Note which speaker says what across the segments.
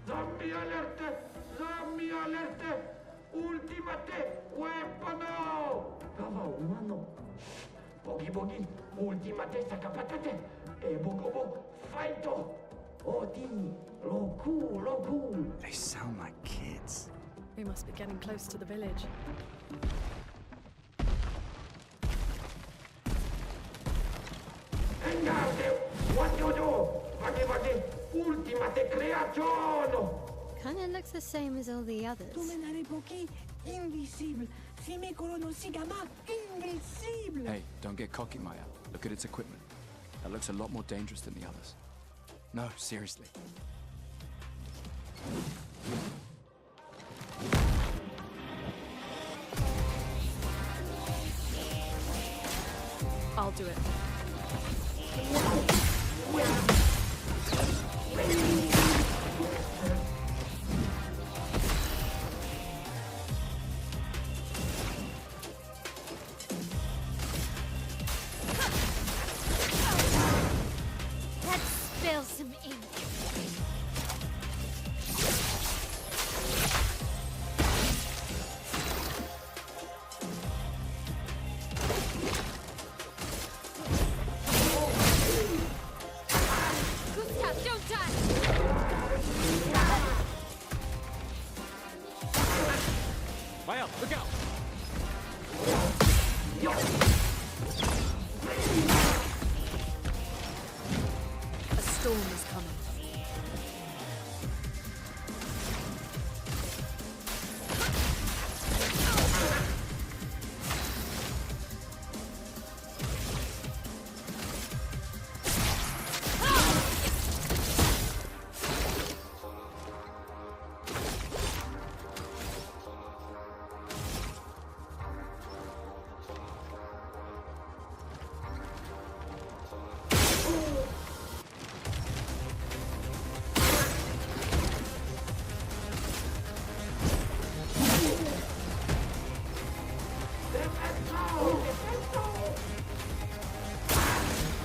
Speaker 1: Zombie alerte! Zombie alerte! Ultimate weapono! Kawa umano. Bogi bogi, ultimate sakapatate. E bogobo, fighto. Oti, loku, loku.
Speaker 2: They sound like kids.
Speaker 3: We must be getting close to the village.
Speaker 1: Engage! What you do? Vagi vagi, ultimate creaciono!
Speaker 4: Kinda looks the same as all the others.
Speaker 2: Hey, don't get cocky, Maya. Look at its equipment. That looks a lot more dangerous than the others. No, seriously.
Speaker 3: I'll do it.
Speaker 4: Let's spill some ink. Gustav, don't die!
Speaker 2: Maya, look out!
Speaker 3: A storm is coming.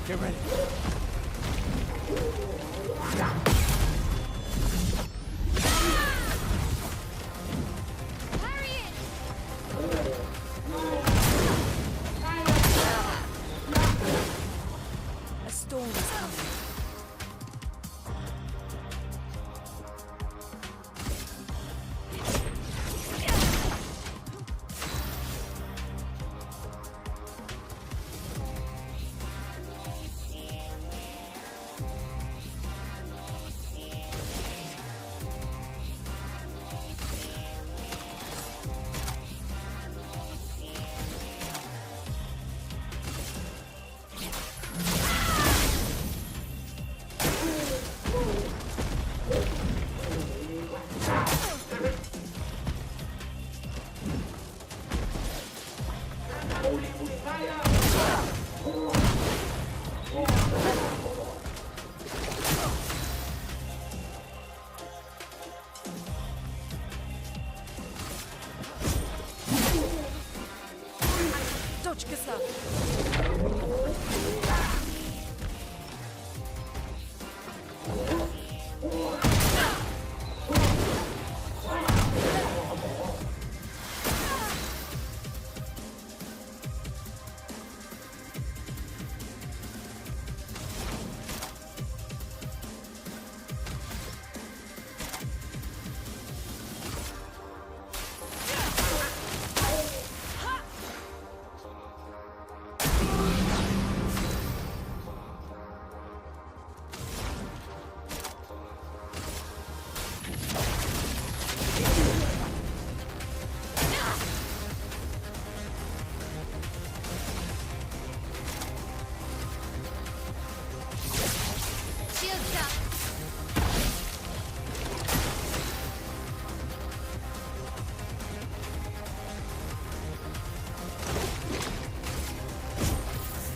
Speaker 2: Get ready.
Speaker 3: A storm is coming.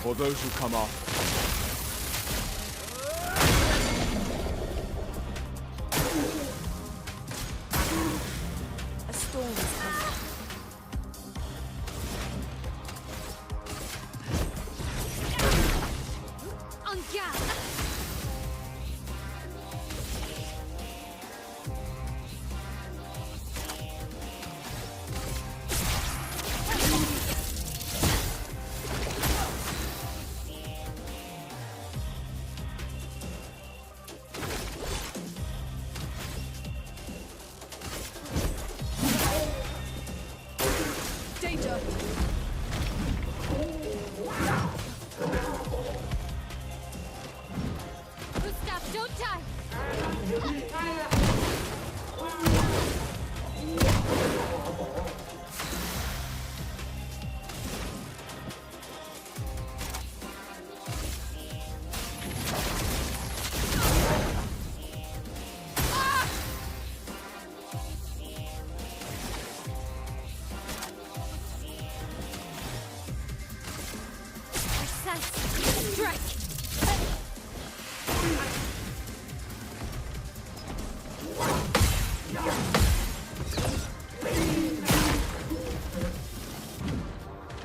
Speaker 2: For those who come after.
Speaker 3: A storm is coming.
Speaker 4: On guard.
Speaker 3: Danger!
Speaker 4: Gustav, don't die. Precise strike.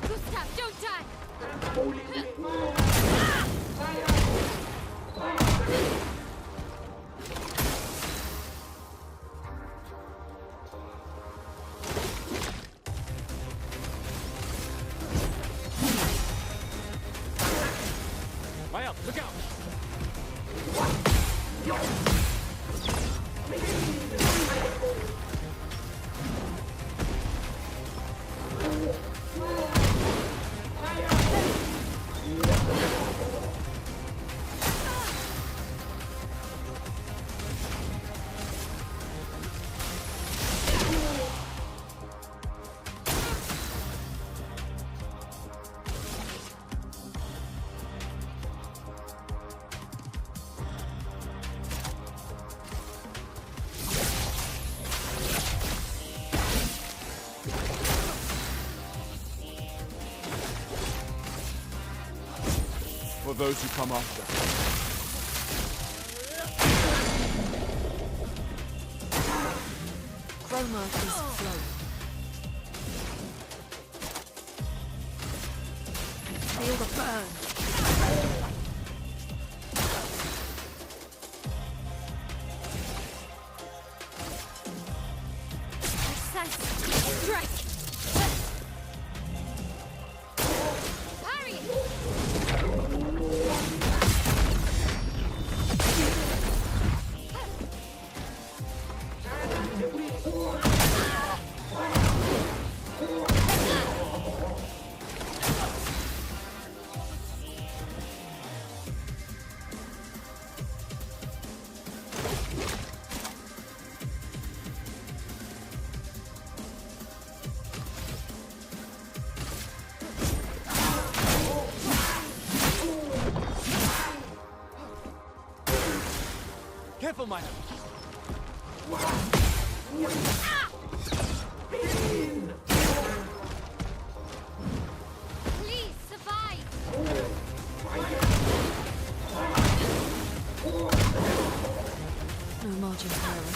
Speaker 4: Gustav, don't die.
Speaker 2: Way up, look out! For those who come after.
Speaker 3: Chroma is flowing. Feel the burn.
Speaker 4: Precise strike. Parry.
Speaker 2: Careful, Miner!
Speaker 4: Please survive.
Speaker 3: No margin for error.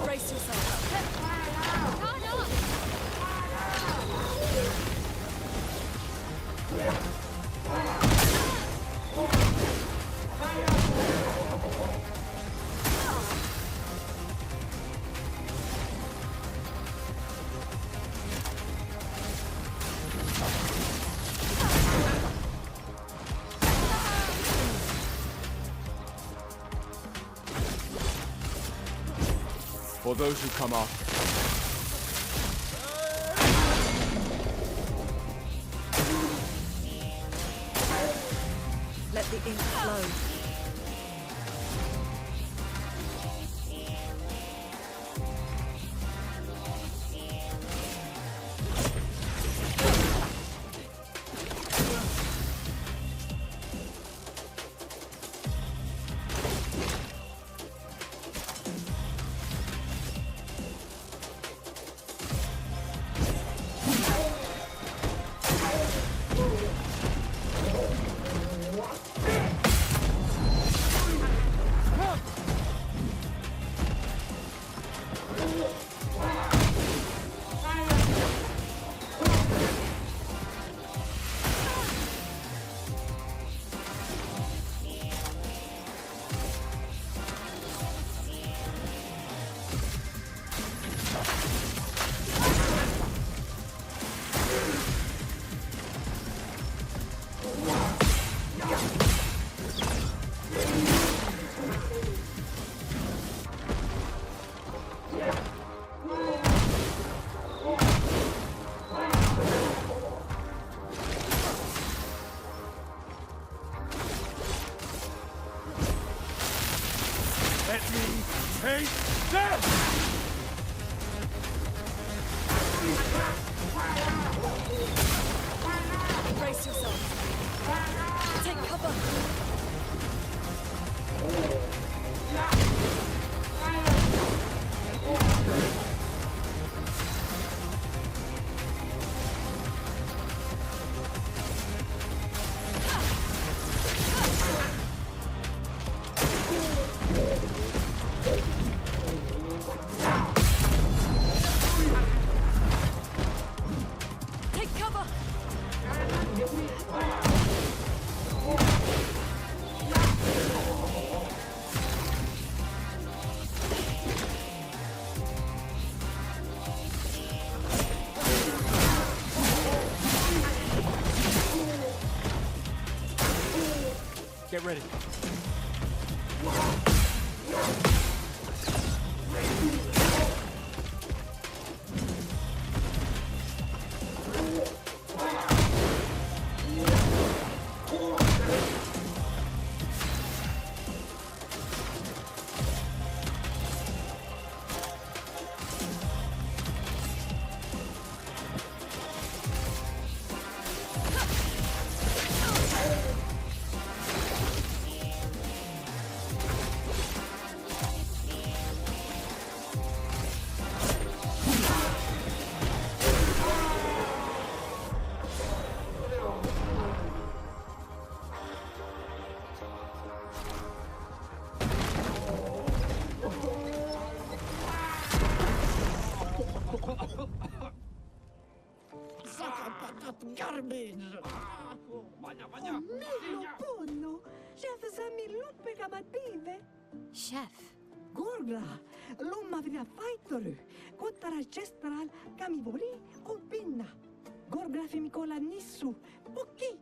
Speaker 3: Brace yourself.
Speaker 4: Turn up!
Speaker 2: For those who come after.
Speaker 3: Let the ink flow.
Speaker 2: Let me take them!
Speaker 3: Brace yourself. Take cover. Take cover.
Speaker 2: Get ready.
Speaker 1: Garbage!
Speaker 5: Milo Ponno, chef Sami Luppe Kamative,
Speaker 4: Chef.
Speaker 5: Gorgra, Lomma Vina Fighter, Kottara Chestral, Kamivori, Kupinna, Gorgra Fimicola Nissu, Poki.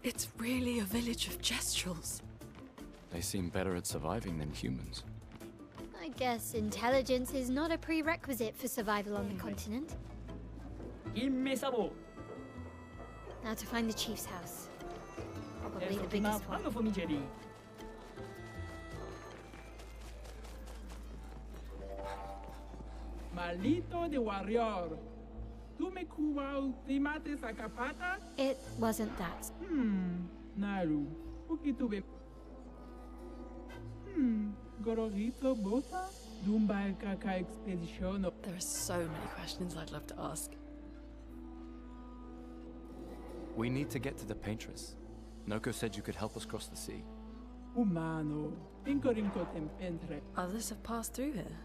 Speaker 3: It's really a village of Jestrels.
Speaker 2: They seem better at surviving than humans.
Speaker 4: I guess intelligence is not a prerequisite for survival on the continent.
Speaker 6: Immesabo.
Speaker 4: Now to find the chief's house. Probably the
Speaker 6: Eso
Speaker 4: biggest one.
Speaker 6: pano fomigeri. Maldito de warrior. Tu me cuba ultimate sacapata?
Speaker 4: It wasn't that.
Speaker 6: Naru. Puki tuve. Gororito bota? Dumba kaka expedition.
Speaker 3: There are so many questions I'd love to ask.
Speaker 2: We need to get to the Paintress. Noko said you could help us cross the sea.
Speaker 6: Humano. Incorinco tempentre.
Speaker 3: Others have passed through here.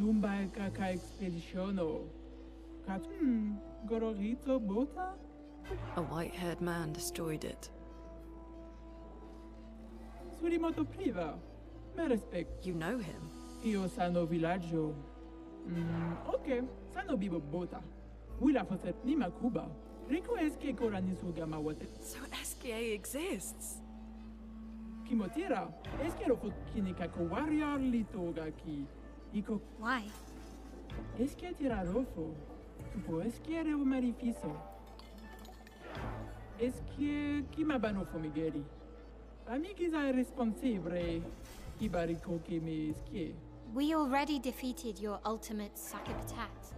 Speaker 6: Dumba kaka expedition. Kat. Gororito bota?
Speaker 3: A white-haired man destroyed it.
Speaker 6: Surimoto priva. Me respect.
Speaker 3: You know him?
Speaker 6: Io sano villaggio. Ok, sano bibo bota. Wila foset nima kuba. Rico eske kora nisuga mawate.
Speaker 3: So SKA exists?
Speaker 6: Kimotira, eske rofo kinika ko warrior litoga ki. Iko
Speaker 4: Why?
Speaker 6: eske tira rofo. Tupo eske reo marifiso. Eske kimabano fomigeri. Amigiza responsibile. Ibariko ke me eske.
Speaker 4: We already defeated your ultimate Sakipatat.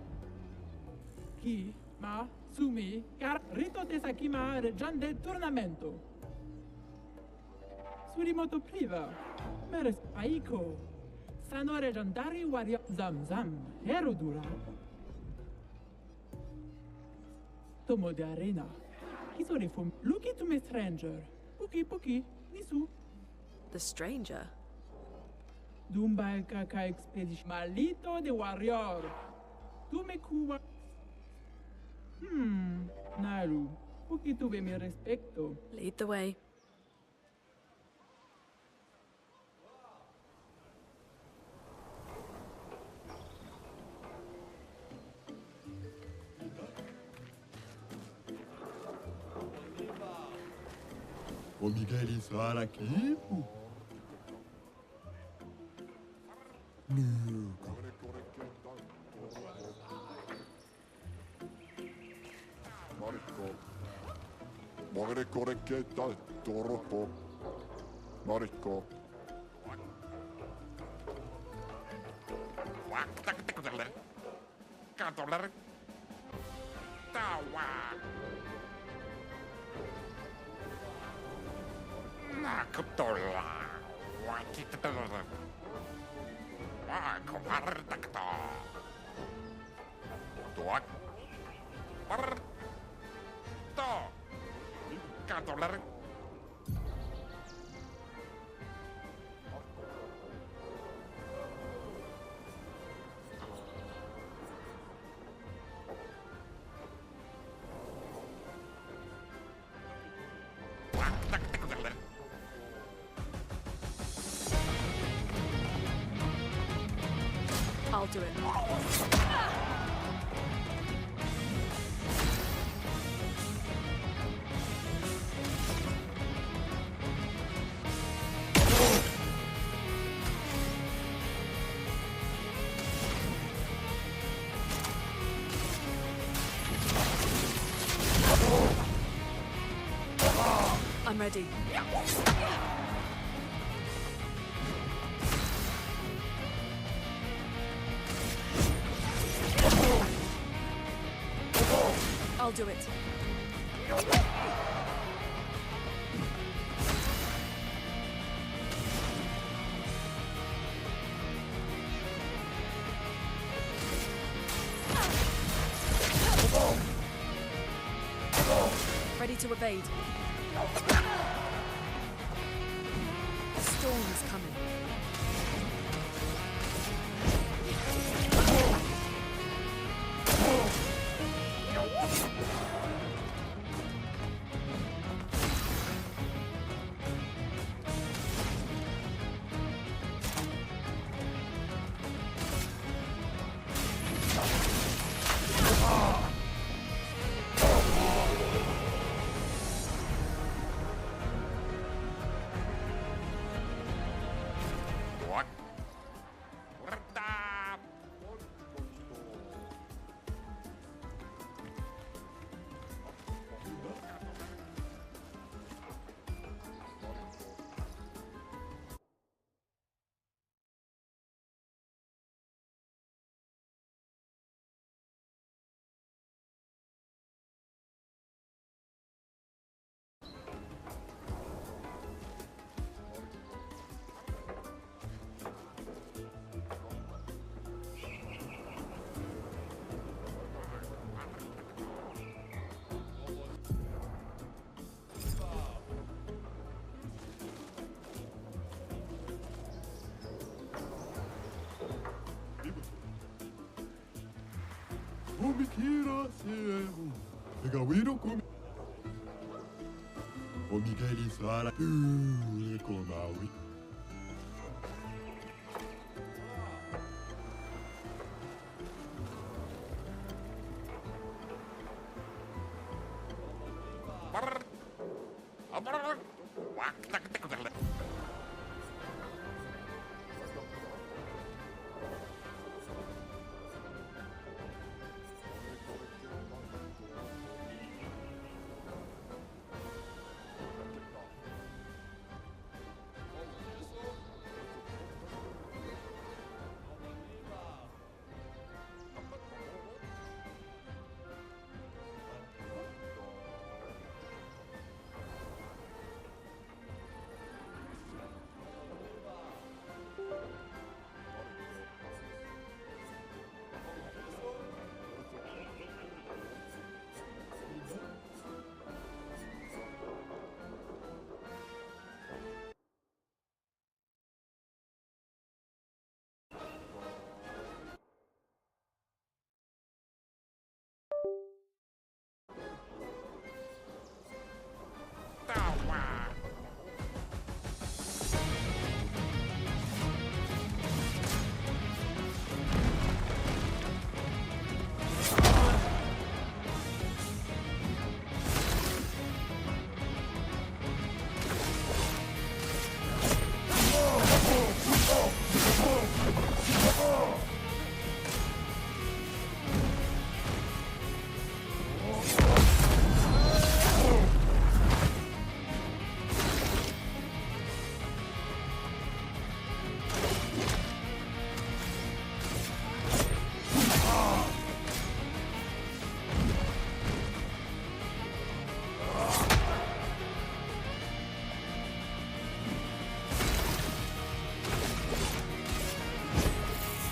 Speaker 6: Ki, ma, sumi, car rito te sakima regian del tornamento. Surimoto priva, meres aiko. Sano regiandari wario zam zam, herodura. Tomo de arena. Kisori fum, luki to me stranger. Puki, nisu.
Speaker 3: The stranger?
Speaker 6: Dumba kaka expedition. Malito de warrior. Tu me cuba. Naru. Puki tuve mi respecto.
Speaker 3: Lead the way.
Speaker 7: O Miguel estar aqui?
Speaker 8: Mariko reketa toropo. Mariko. Katoler. Tawa. Nakutola. Wakitatola. Wakomartakta. Tuak. To. Katoler.
Speaker 3: I'll do it. I'm ready. I'll do it. Ready to evade. A storm is coming.
Speaker 7: Come quiera servo. Pegawiro come. O Miguel Sara. Comaui.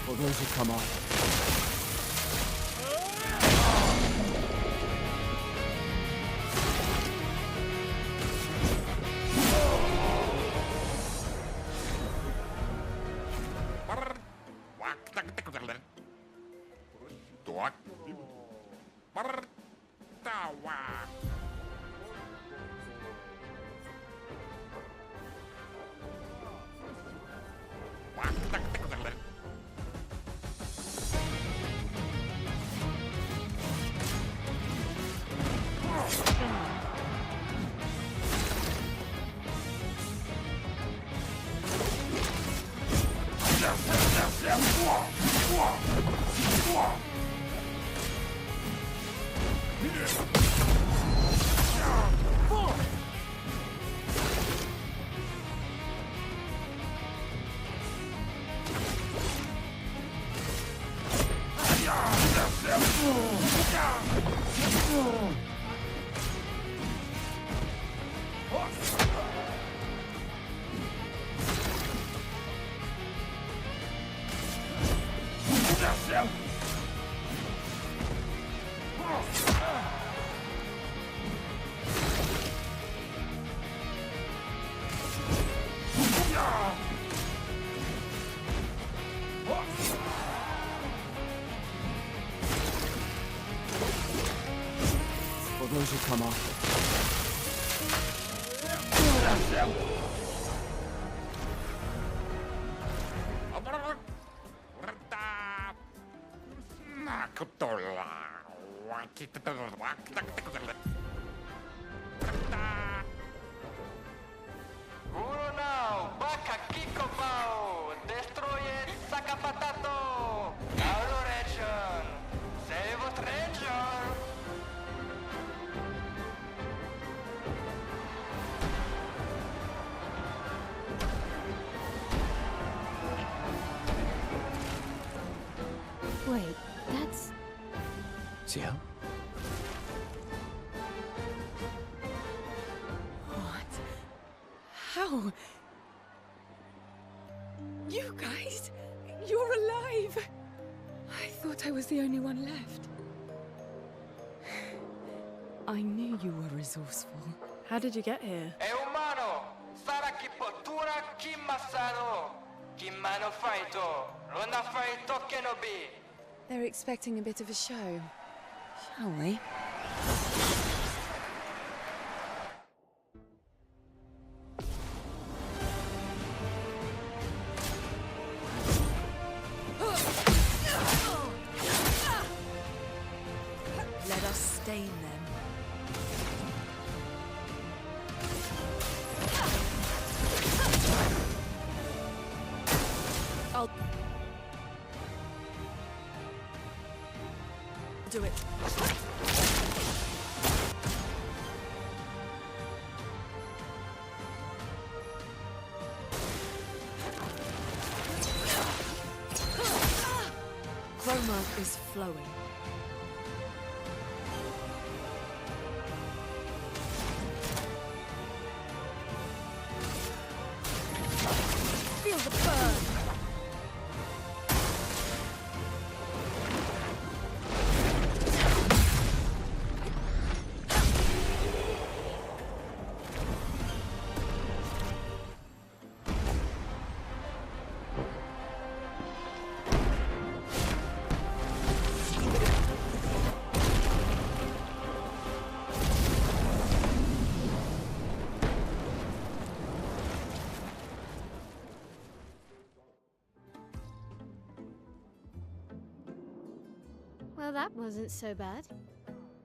Speaker 2: For those who come on. For those who come after.
Speaker 9: Now, Baka Kikobao, destroy it, Sakapatato, our region, save us region.
Speaker 4: Wait, that's...
Speaker 2: Sia?
Speaker 5: What? How? You guys? You're alive! I thought I was the only one left. I knew you were resourceful.
Speaker 3: How did you get here?
Speaker 9: E umano, Sara Kipotura Kimasano, Kimano Faito, Rona Faito Kenobi.
Speaker 5: They're expecting a bit of a show. Shall we?
Speaker 3: Let us stain them. I'll do it. Chroma is flowing. Feel the burn.
Speaker 4: Well, that wasn't so bad.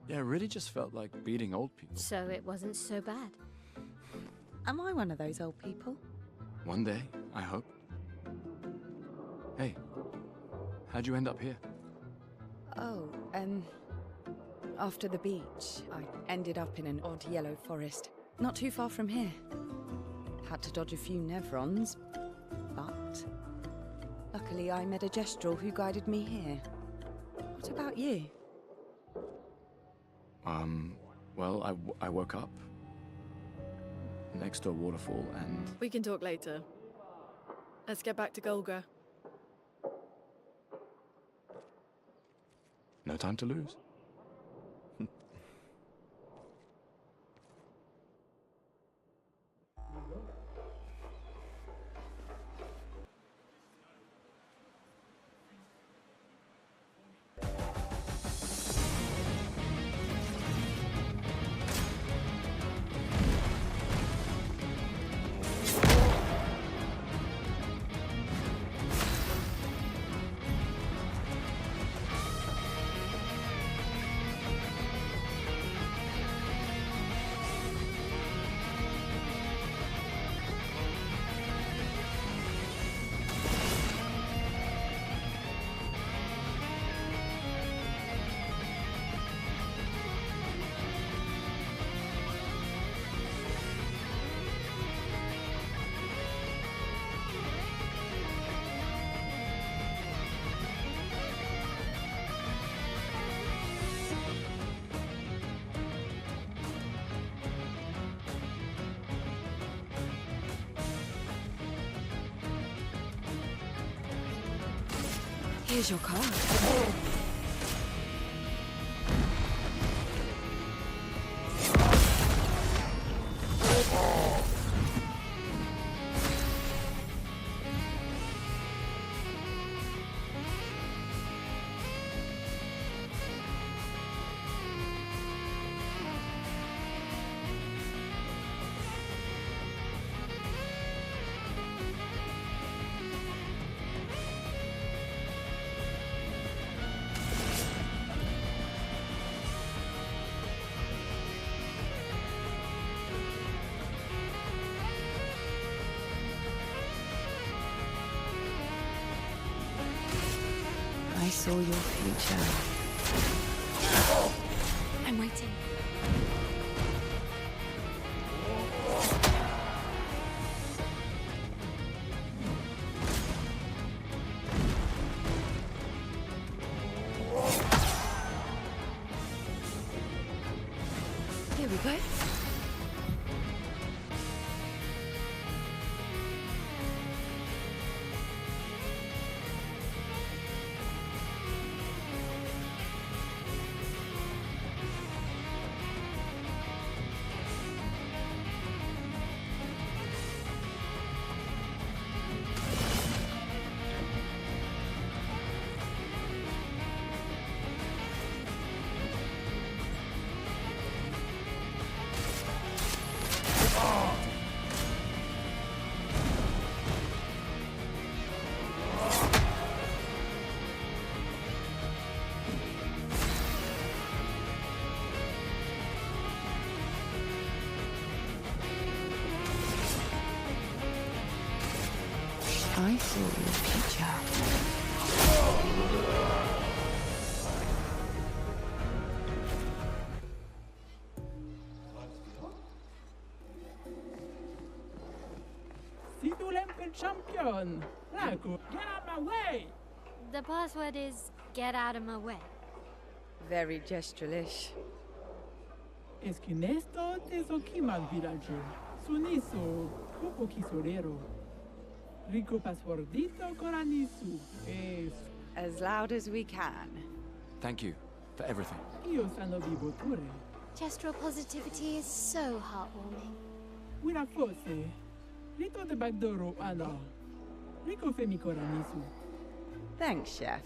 Speaker 2: Yeah, it really just felt like beating old people.
Speaker 4: So it wasn't so bad.
Speaker 5: Am I one of those old people?
Speaker 2: One day, I hope. Hey, how'd you end up here?
Speaker 5: Oh, after the beach, I ended up in an odd yellow forest, not too far from here. Had to dodge a few Nevrons, but luckily I met a Gestrel who guided me here. What about you?
Speaker 2: Well, I woke up next to a waterfall and...
Speaker 3: We can talk later. Let's get back to Golgra.
Speaker 2: No time to lose.
Speaker 5: Here's your card. I saw your future.
Speaker 3: I'm waiting.
Speaker 5: Here we go. see your future.
Speaker 6: Si tu l'empel champion. Laco, get out my way!
Speaker 4: The password is get out of my way.
Speaker 5: Very gestural-ish.
Speaker 6: Esquinesto teso kimal villaggio. Suniso, poco kisorero. Rico passwordito coranisu.
Speaker 5: As loud as we can.
Speaker 2: Thank you for everything.
Speaker 6: Io sano vivo pure.
Speaker 4: Gestural positivity is so heartwarming.
Speaker 6: Wina forse. Rito de bagdoro ana. Rico femi coranisu.
Speaker 5: Thanks, Chef.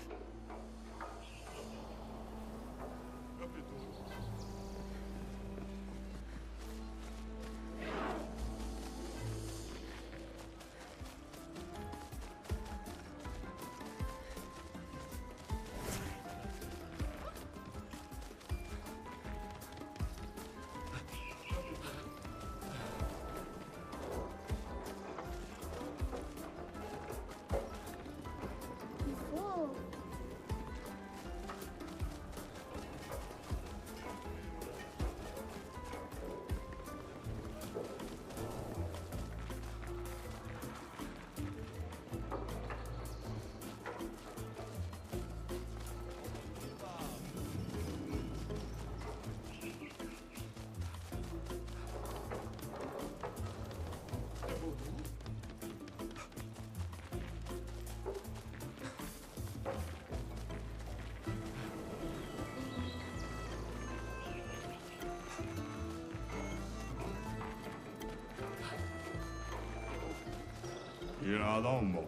Speaker 7: Iradombo.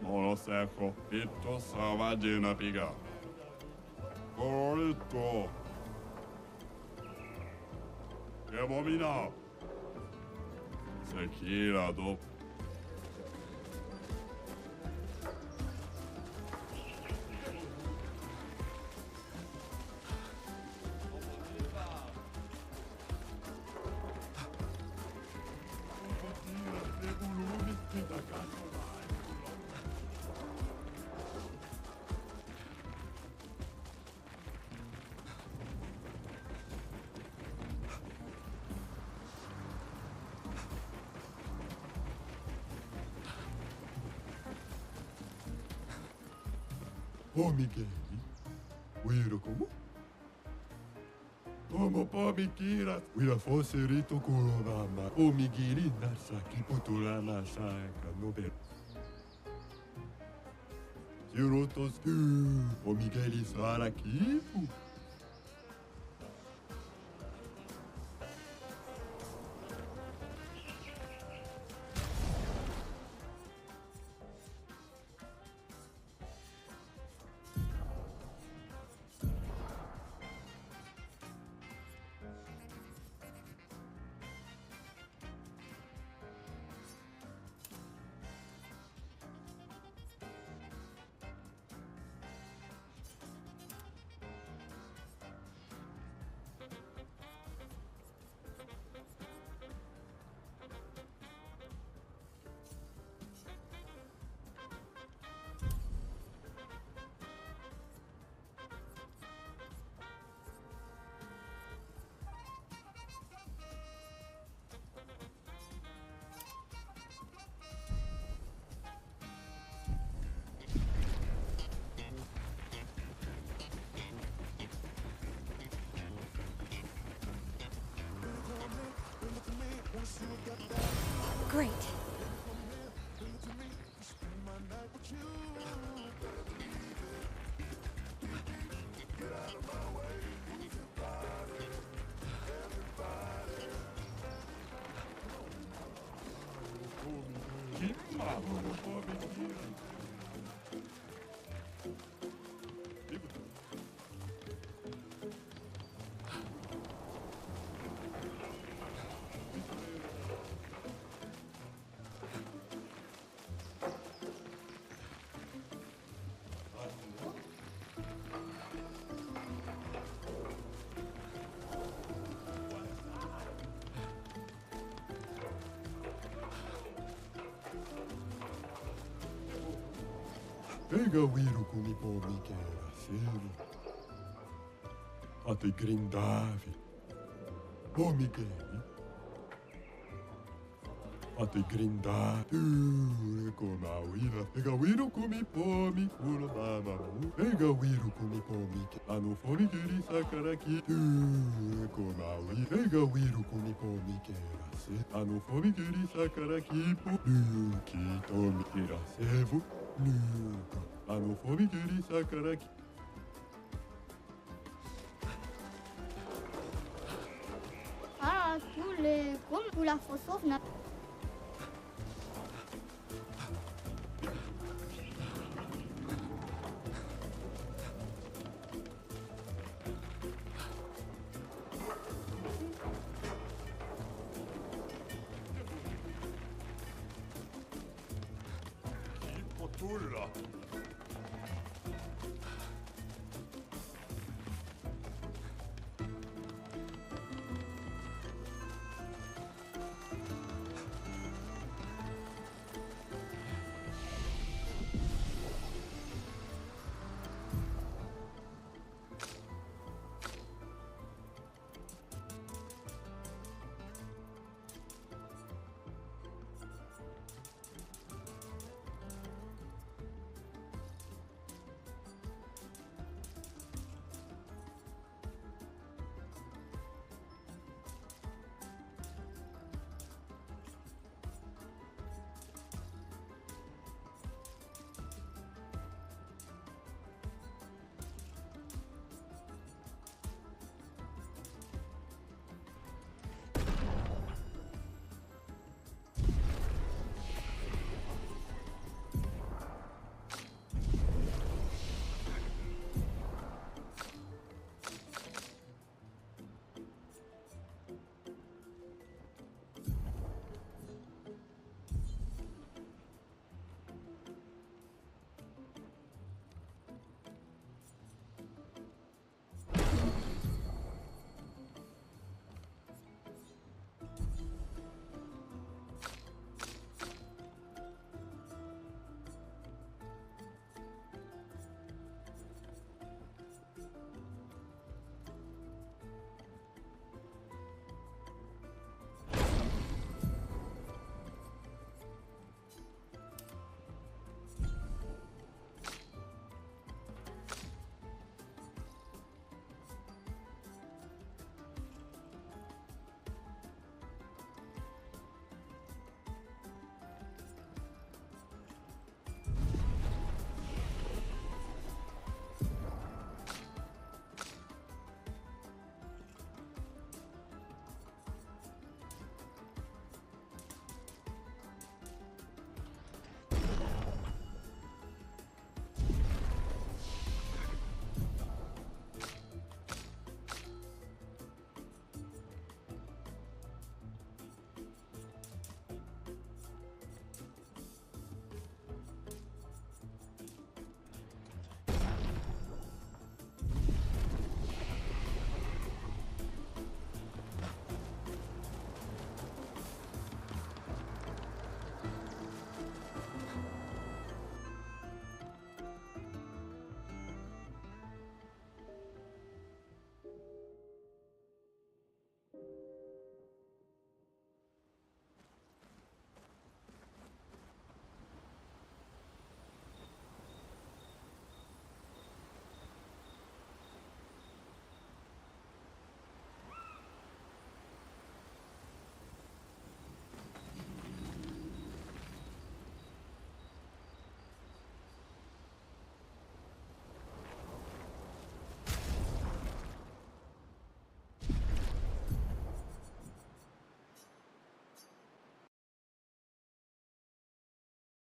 Speaker 7: Monoseko. Ito savagina piga. Corito. Ebomina. Sekira do. Oh, Miguel. Wiro como? Como pobre kira. Wira foserito kurogama. O Miguel nasaki putura nasaka no be. Yurotos tu. O Miguel isaraki.
Speaker 4: Great.
Speaker 7: Ega viru kumi pomi kera selu. Ate grindavi. Pomi keri. Ate grindavi. Koma wira. Ega viru kumi pomi kuro mamamu. Ega viru kumi pomi ke. Ano fomi keri sakaraki. Koma wira. Ega viru kumi pomi kera se. Ano fomi keri sakaraki po. Kitomi kera sevu. Ano fomi keri sakaraki.
Speaker 10: Ah, tous les... Comme pour la fausse